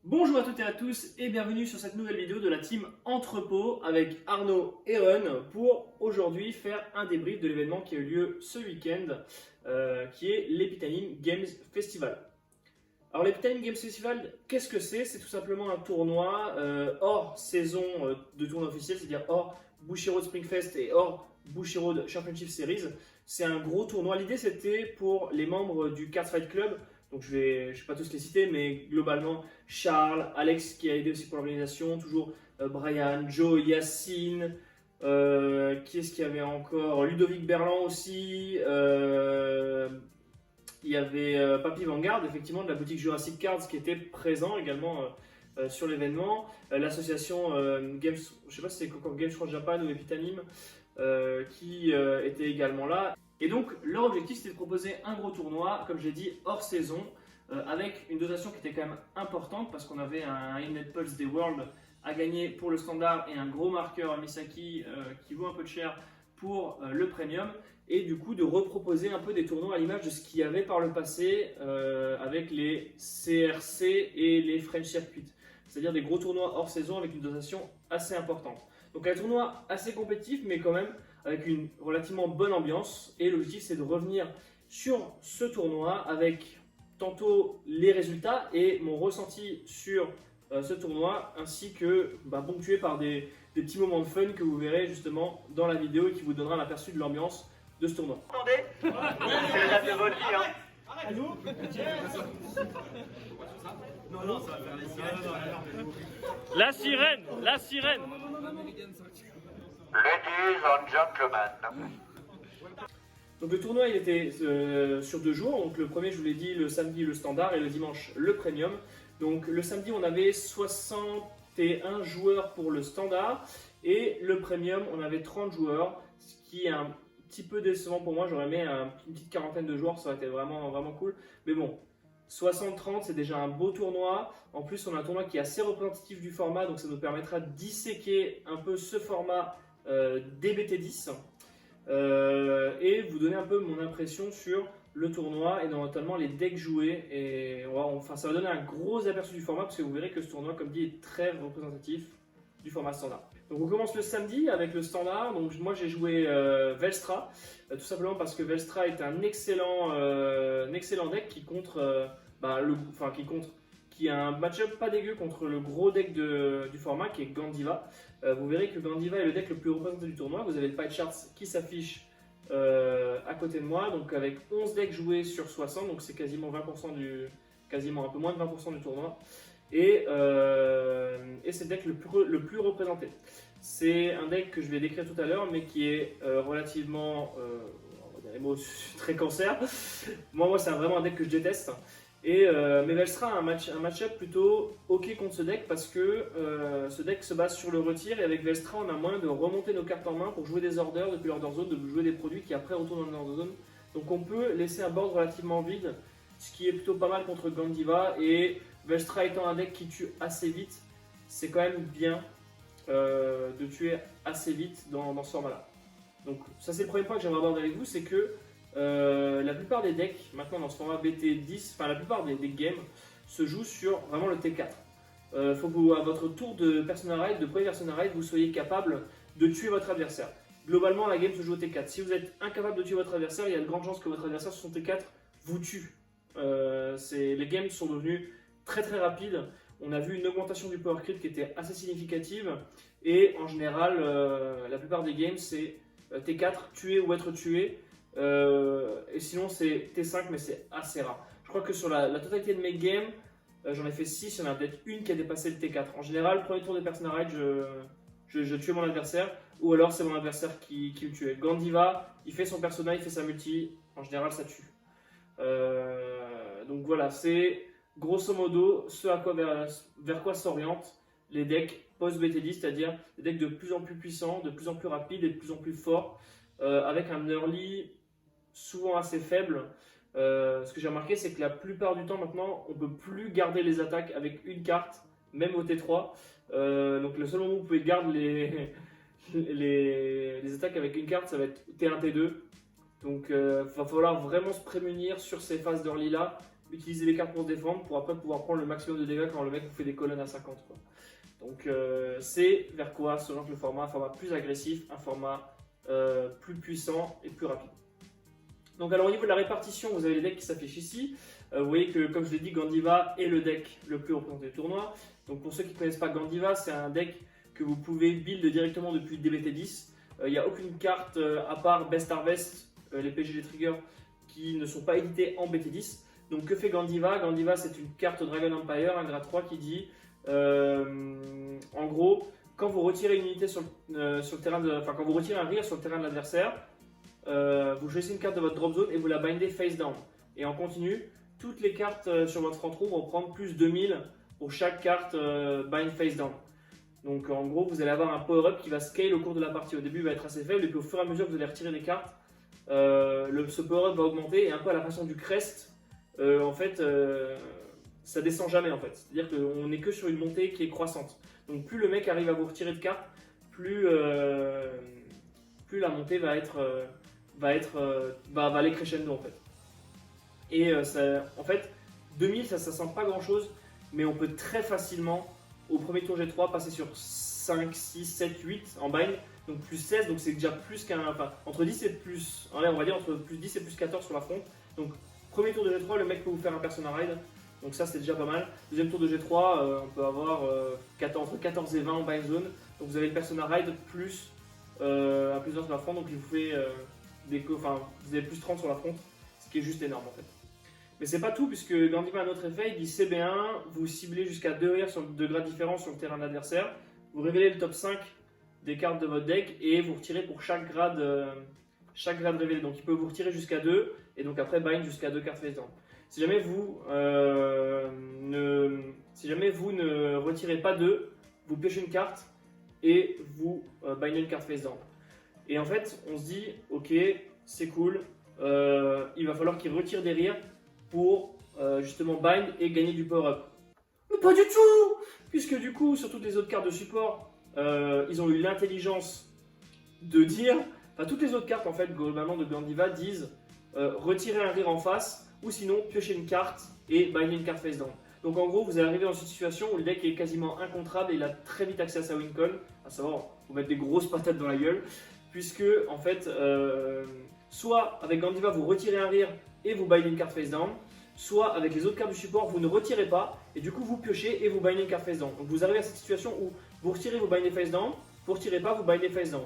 Bonjour à toutes et à tous et bienvenue sur cette nouvelle vidéo de la team Entrepôt avec Arnaud et Ron pour aujourd'hui faire un débrief de l'événement qui a eu lieu ce week-end qui est l'Epitanium Games Festival. Alors l'Epitanium Games Festival, qu'est-ce que c'est? C'est tout simplement un tournoi hors saison de tournoi officiel, c'est-à-dire hors Bushiroad Springfest et hors Bushiroad Championship Series. C'est un gros tournoi. L'idée c'était pour les membres du Cards Fight Club. Donc je vais pas tous les citer, mais globalement, Charles, Alex qui a aidé aussi pour l'organisation, toujours Brian, Joe, Yacine, qui est-ce qu'il y avait encore? Ludovic Berland aussi, il y avait Papy Vanguard, effectivement, de la boutique Jurassic Cards qui était présent également sur l'événement. L'association Games, je sais pas si c'est encore Games for Japan ou Epitanium, qui était également là. Et donc, leur objectif, c'était de proposer un gros tournoi, comme j'ai dit, hors saison, avec une dotation qui était quand même importante, parce qu'on avait un Innet Pulse des Worlds à gagner pour le standard et un gros marqueur à Misaki qui vaut un peu de cher pour le premium, et du coup de reproposer un peu des tournois à l'image de ce qu'il y avait par le passé avec les CRC et les French Circuit, c'est-à-dire des gros tournois hors saison avec une dotation assez importante. Donc un tournoi assez compétitif, mais quand même avec une relativement bonne ambiance. Et l'objectif, c'est de revenir sur ce tournoi avec tantôt les résultats et mon ressenti sur ce tournoi, ainsi que ponctué par des petits moments de fun que vous verrez justement dans la vidéo et qui vous donnera un aperçu de l'ambiance de ce tournoi. Attendez, c'est le rêve de votre vie, hein. Non, ça va faire les sirènes. La sirène, la sirène. Ladies and gentlemen. Donc le tournoi il était sur 2 jours, donc le premier je vous l'ai dit le samedi le standard et le dimanche le premium. Donc le samedi on avait 61 joueurs pour le standard et le premium on avait 30 joueurs, ce qui est un petit peu décevant pour moi, j'aurais aimé une petite quarantaine de joueurs, ça aurait été vraiment cool. Mais bon, 60-30 c'est déjà un beau tournoi, en plus on a un tournoi qui est assez représentatif du format, donc ça nous permettra de disséquer un peu ce format des BT10 et vous donner un peu mon impression sur le tournoi et notamment les decks joués, et ça va donner un gros aperçu du format parce que vous verrez que ce tournoi, comme dit, est très représentatif du format standard. Donc on commence le samedi avec le standard. Donc moi j'ai joué Velstra, tout simplement parce que Velstra est un excellent deck qui contre qui a un match-up pas dégueu contre le gros deck du format qui est Gandiva. Vous verrez que Gandiva est le deck le plus représenté du tournoi. Vous avez le pie charts qui s'affiche à côté de moi, donc avec 11 decks joués sur 60, donc c'est quasiment 20% quasiment un peu moins de 20% du tournoi. Et c'est le deck le plus représenté. C'est un deck que je vais décrire tout à l'heure, mais qui est relativement, on va dire les mots très cancer. Moi c'est vraiment un deck que je déteste. Mais Velstra a un match-up plutôt ok contre ce deck parce que ce deck se base sur le retire, et avec Velstra on a moyen de remonter nos cartes en main pour jouer des orders depuis l'order zone, de jouer des produits qui après retournent dans l'order zone. Donc on peut laisser un board relativement vide, ce qui est plutôt pas mal contre Gandiva, et Velstra étant un deck qui tue assez vite, c'est quand même bien de tuer assez vite dans ce format là. Donc ça c'est le premier point que j'aimerais aborder avec vous, c'est que la plupart des decks maintenant dans ce format BT10, enfin la plupart des games se jouent sur vraiment le T4. Faut que vous, à votre tour de Persona Raid, de premier Persona Raid, vous soyez capable de tuer votre adversaire. Globalement la game se joue au T4. Si vous êtes incapable de tuer votre adversaire, il y a de grandes chances que votre adversaire sur son T4 vous tue. Les games sont devenus très rapides. On a vu une augmentation du power creep qui était assez significative, et en général la plupart des games c'est T4, tuer ou être tué. Et sinon c'est T5, mais c'est assez rare. Je crois que sur la totalité de mes games, j'en ai fait 6, il y en a peut-être une qui a dépassé le T4. En général, premier tour de Persona Raid, je tue mon adversaire, ou alors c'est mon adversaire qui me tue. Gandiva, il fait son persona, il fait sa multi, en général ça tue. Donc voilà, c'est grosso modo ce vers quoi s'orientent les decks post-BT10, c'est-à-dire des decks de plus en plus puissants, de plus en plus rapides et de plus en plus forts, avec un early souvent assez faible. Ce que j'ai remarqué, c'est que la plupart du temps maintenant, on ne peut plus garder les attaques avec une carte, même au T3. Donc le seul moment où vous pouvez garder les attaques avec une carte, ça va être T1, T2. Donc il va falloir vraiment se prémunir sur ces phases d'early là utiliser les cartes pour se défendre pour après pouvoir prendre le maximum de dégâts quand le mec vous fait des colonnes à 50 quoi. Donc c'est vers quoi s'oriente le format, un format plus agressif, un format plus puissant et plus rapide. Donc alors au niveau de la répartition, vous avez les decks qui s'affichent ici. Vous voyez que comme je l'ai dit, Gandiva est le deck le plus représenté du tournoi. Donc pour ceux qui ne connaissent pas Gandiva, c'est un deck que vous pouvez build directement depuis DBT10. Il n'y a aucune carte à part Best Harvest, les PG, les triggers qui ne sont pas édités en BT10. Donc que fait Gandiva? Gandiva c'est une carte Dragon Empire, un grade 3 qui dit en gros, quand vous retirez une unité sur le terrain quand vous retirez un rire sur le terrain de l'adversaire, vous choisissez une carte de votre drop zone et vous la bindez face down. Et en continu, toutes les cartes sur votre front row vont prendre plus 2000 pour chaque carte bind face down. Donc en gros, vous allez avoir un power-up qui va scale au cours de la partie. Au début, il va être assez faible et puis au fur et à mesure que vous allez retirer des cartes, ce power-up va augmenter et un peu à la façon du crest, ça descend jamais en fait. C'est-à-dire qu'on n'est que sur une montée qui est croissante. Donc plus le mec arrive à vous retirer de cartes, plus la montée va aller crescendo en fait. Et en fait, 2000 ça sent pas grand chose, mais on peut très facilement au premier tour G3 passer sur 5, 6, 7, 8 en bind, donc plus 16, donc c'est déjà plus qu'un. Enfin, entre 10 et plus. On va dire entre plus 10 et plus 14 sur la front. Donc premier tour de G3, le mec peut vous faire un Persona Ride. Donc ça c'est déjà pas mal. Deuxième tour de G3, on peut avoir entre 14 et 20 en bind zone. Donc vous avez le Persona Ride plus un plus 1 sur la front, donc il vous fait vous avez plus 30 sur la front, ce qui est juste énorme en fait. Mais c'est pas tout, puisque Gandiva a un autre effet, il dit CB1, vous ciblez jusqu'à 2 rires de grades différents sur le terrain de l'adversaire, vous révélez le top 5 des cartes de votre deck et vous retirez pour chaque grade révélé. Donc il peut vous retirer jusqu'à 2 et donc après bind jusqu'à 2 cartes face down. Si jamais vous ne retirez pas 2, vous pêchez une carte et vous bindez une carte face down. Et en fait, on se dit, ok, c'est cool, il va falloir qu'il retire des rires pour justement bind et gagner du power-up. Mais pas du tout, puisque du coup, sur toutes les autres cartes de support, ils ont eu l'intelligence de dire, enfin toutes les autres cartes en fait, globalement de Gandiva disent retirer un rire en face, ou sinon piocher une carte et binder une carte face down. Donc en gros, vous allez arriver dans une situation où le deck est quasiment incontrable et il a très vite accès à sa win con, à savoir vous mettre des grosses patates dans la gueule, puisque en fait, soit avec Gandiva vous retirez un rire et vous bindez une carte face down, soit avec les autres cartes du support vous ne retirez pas et du coup vous piochez et vous bindez une carte face down. Donc vous arrivez à cette situation où vous retirez, vous bindez face down, vous retirez pas, vous bindez face down.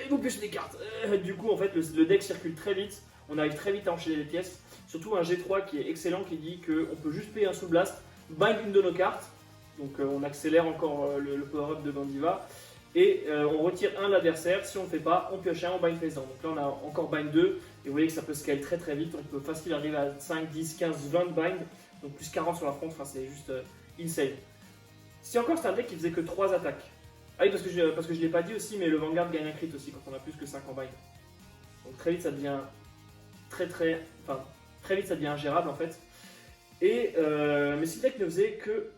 Et vous piochez des cartes. Du coup en fait le deck circule très vite, on arrive très vite à enchaîner les pièces. Surtout un G3 qui est excellent, qui dit qu'on peut juste payer un Soul Blast, bind une de nos cartes, donc on accélère encore le power-up de Gandiva, et on retire un de l'adversaire. Si on ne fait pas, on pioche un, on bind face down. Donc là on a encore bind 2, et vous voyez que ça peut scale très très vite, on peut facilement arriver à 5, 10, 15, 20 de bind, donc plus 40 sur la front, enfin c'est juste insane. Si encore c'est un deck qui faisait que 3 attaques. Ah oui, parce que je ne l'ai pas dit aussi, mais le Vanguard gagne un crit aussi quand on a plus que 5 en bind. Donc très vite ça devient très vite ça devient ingérable en fait. Et mais si le deck ne faisait que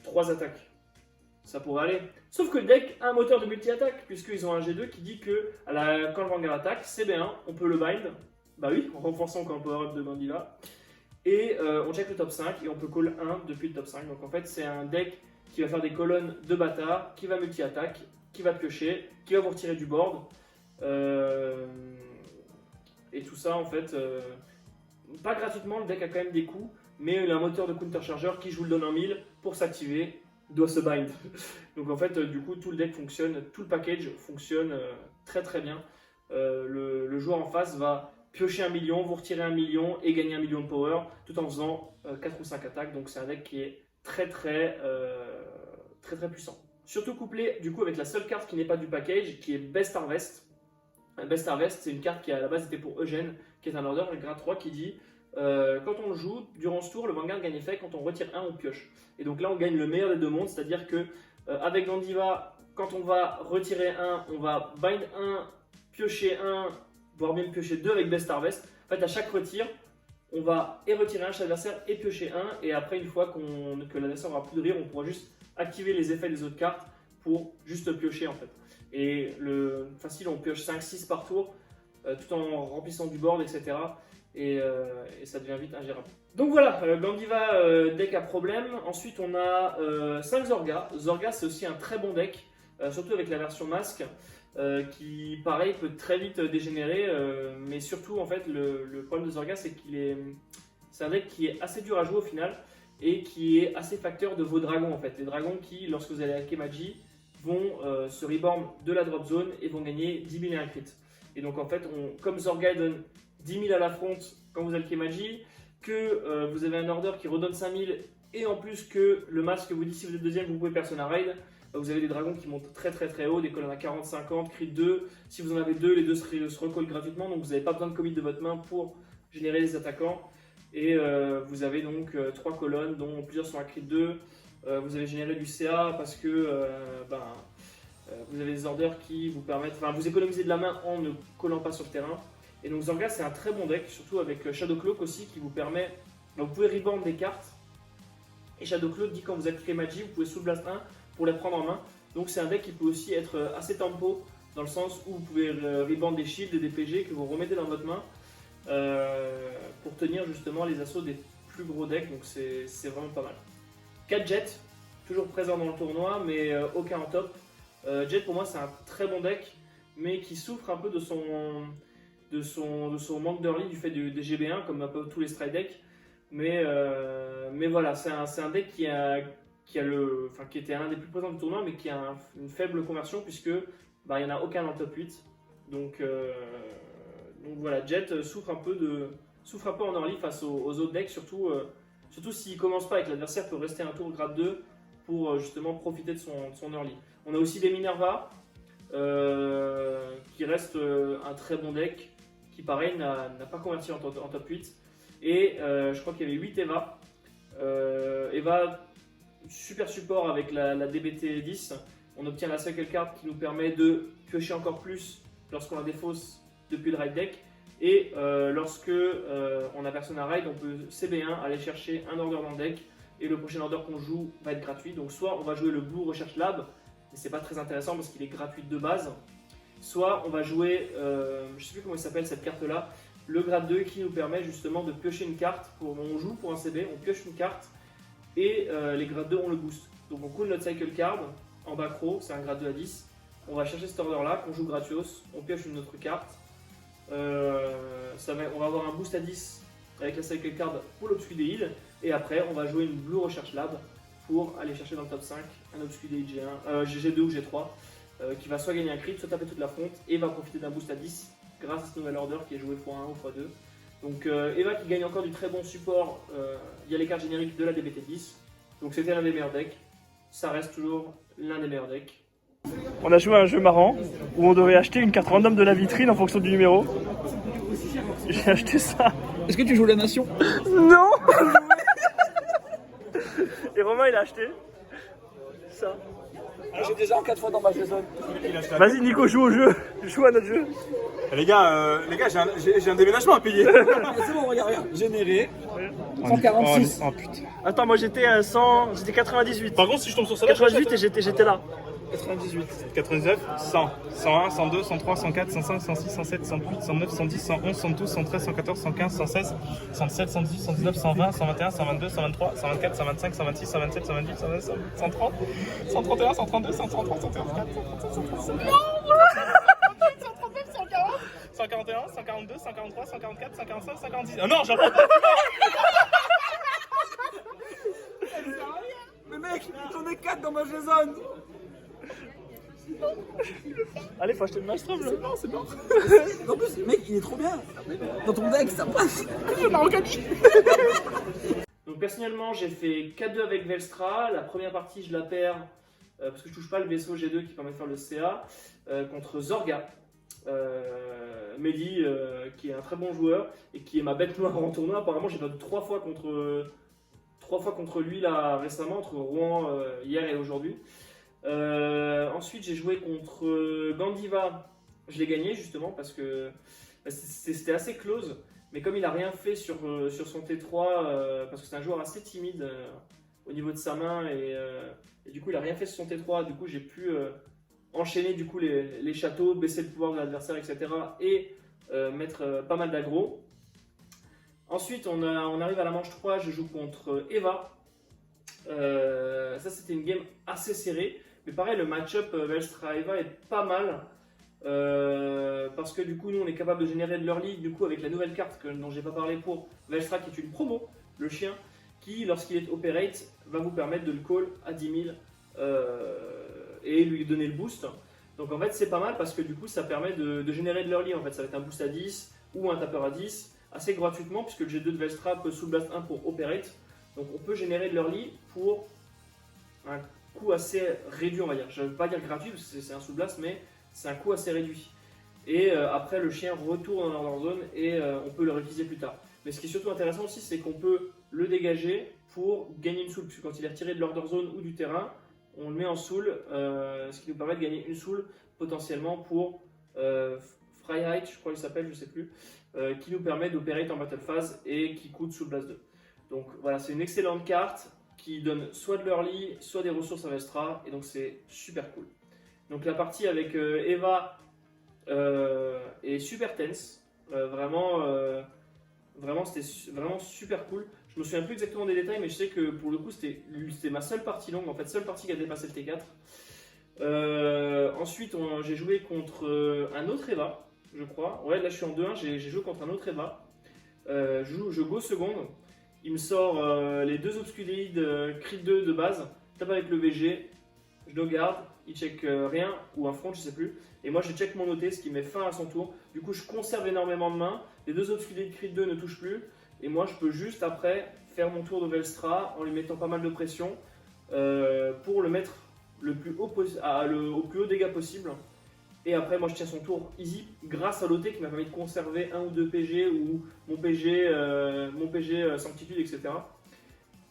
3 attaques, ça pourrait aller. Sauf que le deck a un moteur de multi-attaque, puisqu'ils ont un G2 qui dit que quand le Vanguard attaque, CB1, on peut le bind, bah oui, en renforçant encore le power-up de Gandiva, et on check le top 5 et on peut call 1 depuis le top 5. Donc en fait c'est un deck qui va faire des colonnes de bâtards, qui va multi-attaque, qui va piocher, qui va vous retirer du board. Et tout ça en fait, pas gratuitement, le deck a quand même des coûts, mais il a un moteur de counter charger qui, je vous le donne en 1000, pour s'activer, doit se bind. Donc en fait, du coup, tout le deck fonctionne, tout le package fonctionne très très bien. Le joueur en face va piocher 1 million, vous retirer 1 million et gagner 1 million de power, tout en faisant 4 ou 5 attaques. Donc c'est un deck qui est très puissant. Surtout couplé du coup avec la seule carte qui n'est pas du package, qui est Best Harvest. Best Harvest, c'est une carte qui à la base était pour Eugène, qui est un order, le grade 3, qui dit quand on le joue, durant ce tour, le Vanguard gagne effet, quand on retire 1, on pioche. Et donc là, on gagne le meilleur des deux mondes, c'est-à-dire que avec Gandiva, quand on va retirer 1, on va bind 1, piocher 1, voire même piocher 2 avec Best Harvest. En fait, à chaque retire, on va et retirer 1 chez l'adversaire et piocher 1, et après, une fois que l'adversaire aura plus de rire, on pourra juste activer les effets des autres cartes pour juste piocher en fait. Et facile, on pioche 5-6 par tour, tout en remplissant du board, etc. et ça devient vite ingérable. Donc voilà, Gandiva deck à problème. Ensuite on a 5 Zorga. Zorga c'est aussi un très bon deck, surtout avec la version masque, qui pareil peut très vite dégénérer, mais surtout en fait le problème de Zorga c'est c'est un deck qui est assez dur à jouer au final, et qui est assez facteur de vos dragons en fait. Les dragons qui, lorsque vous allez à Kemaji, vont se reborn de la drop zone et vont gagner 10 000 et un crit. Et donc en fait, comme Zorga donne 10 000 à la front quand vous allez Kemaji, que vous avez un order qui redonne 5 000, et en plus que le masque vous dit si vous êtes deuxième, vous pouvez Persona Raid, vous avez des dragons qui montent très très très haut, des colonnes à 40-50, crit 2. Si vous en avez deux, les deux se recollent gratuitement, donc vous n'avez pas besoin de commit de votre main pour générer les attaquants. Et vous avez donc 3 colonnes dont plusieurs sont à crit 2. Vous avez généré du CA parce que vous avez des orders qui vous permettent, vous économisez de la main en ne collant pas sur le terrain. Et donc Zorga c'est un très bon deck, surtout avec Shadow Cloak aussi qui vous permet, vous pouvez reborn des cartes. Et Shadow Cloak dit quand vous êtes Kemaji, vous pouvez Soul Blast 1 pour les prendre en main. Donc c'est un deck qui peut aussi être assez tempo, dans le sens où vous pouvez reborn des shields et des PG que vous remettez dans votre main. Pour tenir justement les assauts des plus gros decks, donc c'est vraiment pas mal. 4 Jets, toujours présent dans le tournoi, mais aucun en top. Jet pour moi c'est un très bon deck, mais qui souffre un peu de son manque d'early du fait des GB1, comme un peu tous les stride decks. Mais voilà, c'est un deck qui était un des plus présents du tournoi, mais qui a une faible conversion, puisque il n'y en a aucun dans le top 8. Donc voilà, Jet souffre un peu en early face aux autres decks, surtout s'il ne commence pas et que l'adversaire peut rester un tour grade 2 pour justement profiter de son early. On a aussi des Minerva qui reste un très bon deck, qui pareil n'a pas converti en top 8. Et je crois qu'il y avait 8 Eva. Eva, super support avec la DBT 10. On obtient la cycle card qui nous permet de piocher encore plus lorsqu'on a des fausses depuis le raid deck, et lorsque on a Persona Raid, on peut CB1 aller chercher un order dans le deck, et le prochain order qu'on joue va être gratuit. Donc soit on va jouer le Blue Research Lab, mais c'est pas très intéressant parce qu'il est gratuit de base, soit on va jouer, je sais plus comment il s'appelle cette carte là, le grade 2 qui nous permet justement de piocher une carte, on joue pour un CB, on pioche une carte, et les grades 2 on le boost. Donc on coule notre cycle card en back row, c'est un grade 2 à 10, on va chercher cet order là qu'on joue gratuitos, on pioche une autre carte. On va avoir un boost à 10 avec la cycle card pour l'obscure heal, et après on va jouer une Blue Research Lab pour aller chercher dans le top 5 un obscure G1, G2 ou G3 qui va soit gagner un crit, soit taper toute la front, et va profiter d'un boost à 10 grâce à ce nouvel order qui est joué x1 ou x2. Donc Eva qui gagne encore du très bon support via les cartes génériques de la DBT 10. Donc c'était l'un des meilleurs decks, ça reste toujours l'un des meilleurs decks. On a joué à un jeu marrant où on devait acheter une carte random de la vitrine en fonction du numéro. J'ai acheté ça. Est-ce que tu joues la nation? Non. Et Romain il a acheté ça. J'ai déjà en 4 fois dans ma saison. Vas-y Nico, joue au jeu. Joue à notre jeu. Les gars, j'ai un déménagement à payer. C'est bon, regarde. Généré. 146. Oh putain. Attends, moi j'étais à 100, j'étais 98. Par contre, si je tombe sur ça là, 98 et j'étais là. 98, 99, 100, 101, 102, 103, 104, 105, 106, 107, 108, 109, 110, 111, 112, 113, 114, 115, 116, 117, 118, 119, 120, 121, 122, 123, 124, 125, 126, 127, 128, 129, 130, 131, 132, 133, 134, 141, 142, 143, 144, 145, 146. Ah non, j'en peux pas. Mais mec, j'en ai 4 dans ma saison. Allez, faut acheter le Maelstrom là. C'est bon. En plus, mec, il est trop bien. Dans ton deck, ça passe. Donc personnellement j'ai fait 4-2 avec Velstra, la première partie je la perds parce que je touche pas le vaisseau G2 qui permet de faire le CA contre Zorga. Mehdi qui est un très bon joueur et qui est ma bête noire en tournoi. Apparemment j'ai perdu 3 fois contre lui là récemment, entre Rouen hier et aujourd'hui. Ensuite j'ai joué contre Gandiva, je l'ai gagné justement parce que c'était assez close, mais comme il a rien fait sur son T3 parce que c'est un joueur assez timide au niveau de sa main et du coup il a rien fait sur son T3, du coup j'ai pu enchaîner du coup les châteaux, baisser le pouvoir de l'adversaire etc. et mettre pas mal d'aggro. Ensuite, on arrive à la manche 3, je joue contre Eva. Ça, c'était une game assez serrée. Mais pareil, le match-up Velstra-Eva est pas mal. Parce que du coup, nous, on est capable de générer de l'early. Du coup, avec la nouvelle carte dont j'ai pas parlé pour Velstra, qui est une promo, le chien, qui, lorsqu'il est operate, va vous permettre de le call à 10 000 et lui donner le boost. Donc en fait, c'est pas mal parce que du coup, ça permet de générer de l'early. En fait, ça va être un boost à 10 ou un tapeur à 10 assez gratuitement, puisque le G2 de Velstra peut soul blast 1 pour operate. Donc on peut générer de l'early pour un coût assez réduit, on va dire. Je ne veux pas dire gratuit parce que c'est un soul blast, mais c'est un coût assez réduit. Et après, le chien retourne dans leur zone et on peut le réutiliser plus tard. Mais ce qui est surtout intéressant aussi, c'est qu'on peut le dégager pour gagner une soul, puisque quand il est retiré de l'order zone ou du terrain, on le met en soul, ce qui nous permet de gagner une soul potentiellement pour Freiheit, je crois qu'il s'appelle, je sais plus, qui nous permet d'opérer en battle phase et qui coûte soul blast 2. Donc voilà, c'est une excellente carte qui donne soit de l'early, soit des ressources à Vestra, et donc c'est super cool. Donc la partie avec Eva est super tense, vraiment c'était vraiment super cool. Je me souviens plus exactement des détails, mais je sais que pour le coup c'était ma seule partie longue, en fait seule partie qui a dépassé le T4. Ensuite j'ai joué contre un autre Eva, je crois. Ouais, là je suis en 2-1, j'ai joué contre un autre Eva. Je go seconde. Il me sort les deux obscuroïdes crit 2 de base, tape avec le VG, je le garde, il check rien, ou un front, je sais plus. Et moi je check mon OT, ce qui met fin à son tour. Du coup je conserve énormément de mains, les deux obscuroïdes crit 2 ne touchent plus. Et moi je peux juste après faire mon tour de Velstra en lui mettant pas mal de pression pour le mettre au plus haut dégâts possible. Et après moi je tiens son tour easy grâce à l'OT qui m'a permis de conserver 1 ou 2 PG ou mon PG Sanctitude, etc.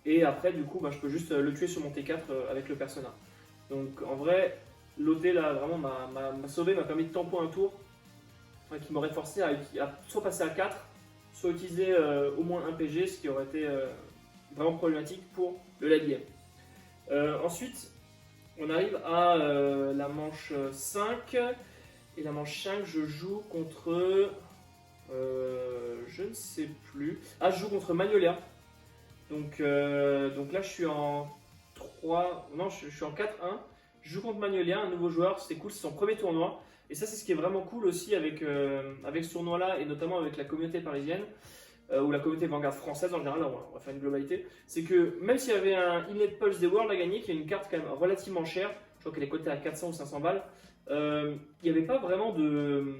Et après du coup je peux juste le tuer sur mon T4 avec le persona. Donc en vrai l'OT là vraiment m'a sauvé, m'a permis de tempo un tour qui m'aurait forcé à soit passer à 4, soit utiliser au moins un PG, ce qui aurait été vraiment problématique pour le late game. Ensuite on arrive à la manche 5. Et la manche 5, je joue contre... je ne sais plus. Ah, je joue contre Magnolia. Donc là, je suis en 3... Non, je suis en 4-1. Je joue contre Magnolia, un nouveau joueur. C'est cool, c'est son premier tournoi. Et ça, c'est ce qui est vraiment cool aussi avec ce tournoi-là, et notamment avec la communauté parisienne, ou la communauté Vanguard française en général, on va faire une globalité. C'est que même s'il y avait un Inlet Pulse des Worlds à gagner, qui est une carte quand même relativement chère, je crois qu'elle est cotée à 400 ou 500 balles, il n'y avait pas vraiment de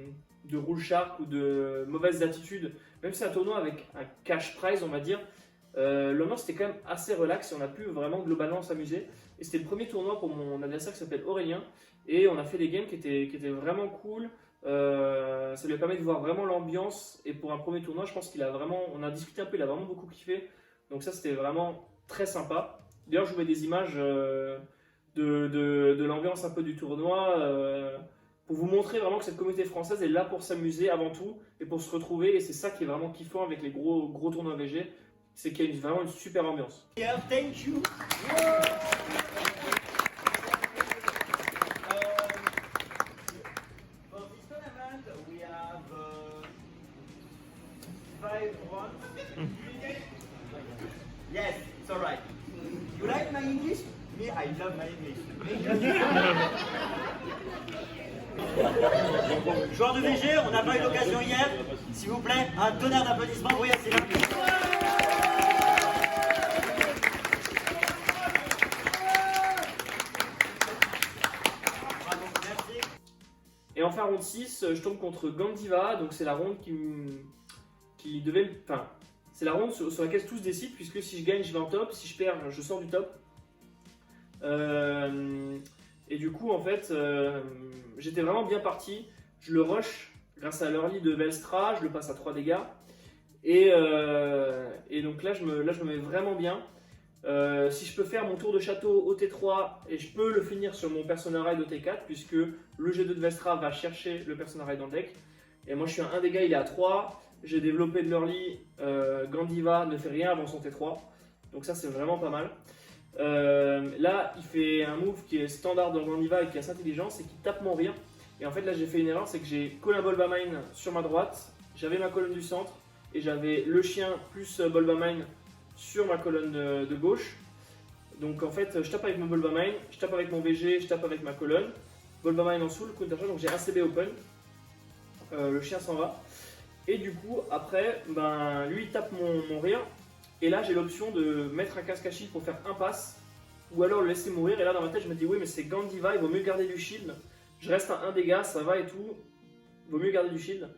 rule shark ou de mauvaises attitudes. Même si c'est un tournoi avec un cash prize, on va dire, l'ambiance était quand même assez relax et on a pu vraiment globalement s'amuser. Et c'était le premier tournoi pour mon adversaire qui s'appelle Aurélien. Et on a fait des games qui étaient vraiment cool. Ça lui a permis de voir vraiment l'ambiance. Et pour un premier tournoi, je pense on a discuté un peu, il a vraiment beaucoup kiffé. Donc ça, c'était vraiment très sympa. D'ailleurs, je vous mets des images de l'ambiance un peu du tournoi pour vous montrer vraiment que cette communauté française est là pour s'amuser avant tout et pour se retrouver. Et c'est ça qui est vraiment kiffant avec les gros tournois VG. C'est qu'il y a vraiment une super ambiance. Yeah, thank you. For this tournament, we have 5 rounds. Yes, it's alright. You like my English? Me, I love my English. Joueur de VG, on n'a pas eu l'occasion hier. S'il vous plaît, un tonnerre d'applaudissements. Oui, c'est là. Et enfin, round 6, je tombe contre Gandiva, donc c'est la ronde qui devait... Enfin, c'est la ronde sur laquelle tous décident, puisque si je gagne, je vais en top, si je perds, je sors du top. Et du coup, en fait, j'étais vraiment bien parti. Je le rush grâce à l'early de Velstra, je le passe à 3 dégâts. Et donc là, je me mets vraiment bien. Si je peux faire mon tour de château au T3 et je peux le finir sur mon Persona Ride au T4, puisque le G2 de Vestra va chercher le Persona Ride dans le deck. Et moi je suis à 1 dégât, il est à 3. J'ai développé de l'early, Gandiva ne fait rien avant son T3. Donc ça c'est vraiment pas mal. Là il fait un move qui est standard dans Gandiva et qui a cette intelligence et qui tape mon rire. Et en fait là j'ai fait une erreur, c'est que j'ai Colin Bolbamine sur ma droite, j'avais ma colonne du centre. et j'avais le chien plus Bulbamine sur ma colonne de gauche. Donc en fait, je tape avec mon Bulbamine, je tape avec mon VG, je tape avec ma colonne. Bulbamine en soul, counter shot, donc j'ai un CB open. Le chien s'en va. Et du coup, après, ben, lui il tape mon rear. Et là, j'ai l'option de mettre un casque à shield pour faire un pass. Ou alors le laisser mourir. Et là, dans ma tête, je me dis, oui, mais c'est Gandiva, il vaut mieux garder du shield. Je reste à 1 dégât, ça va et tout. Il vaut mieux garder du shield.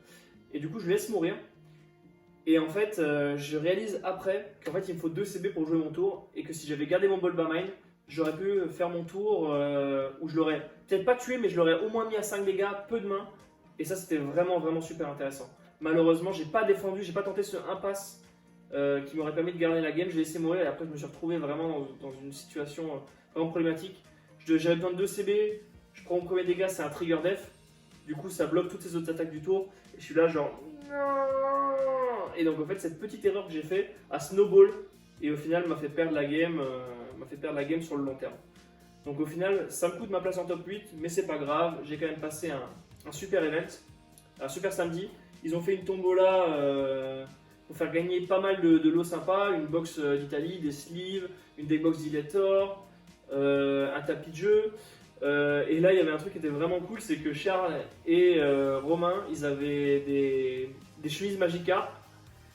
Et du coup, je laisse mourir. Et en fait, je réalise après qu'en fait, il me faut 2 CB pour jouer mon tour. Et que si j'avais gardé mon Bulbamine, j'aurais pu faire mon tour où je l'aurais peut-être pas tué, mais je l'aurais au moins mis à 5 dégâts, peu de mains. Et ça, c'était vraiment super intéressant. Malheureusement, j'ai pas défendu, j'ai pas tenté ce impasse qui m'aurait permis de garder la game. J'ai laissé mourir et après, je me suis retrouvé vraiment dans une situation vraiment problématique. J'avais besoin de 2 CB, je prends mon premier dégât, c'est un trigger def. Du coup, ça bloque toutes ces autres attaques du tour. Et je suis là, genre. Et donc, en fait, cette petite erreur que j'ai fait a snowball et au final m'a fait perdre la game, sur le long terme. Donc, au final, ça me coûte ma place en top 8, mais c'est pas grave. J'ai quand même passé un super event, un super samedi. Ils ont fait une tombola pour faire gagner pas mal de lots sympas, une box d'Italie, des sleeves, une deckbox d'Illator, un tapis de jeu. Et là, il y avait un truc qui était vraiment cool, c'est que Charles et Romain, ils avaient des chemises Magikarp.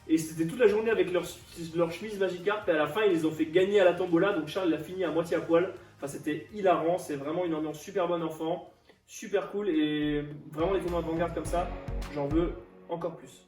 Et c'était toute la journée avec leur chemise Magikarp. Et à la fin, ils les ont fait gagner à la tombola. Donc Charles, il a fini à moitié à poil. Enfin, c'était hilarant. C'est vraiment une ambiance super bonne enfant. Super cool. Et vraiment, les tournois de Vanguard comme ça, j'en veux encore plus.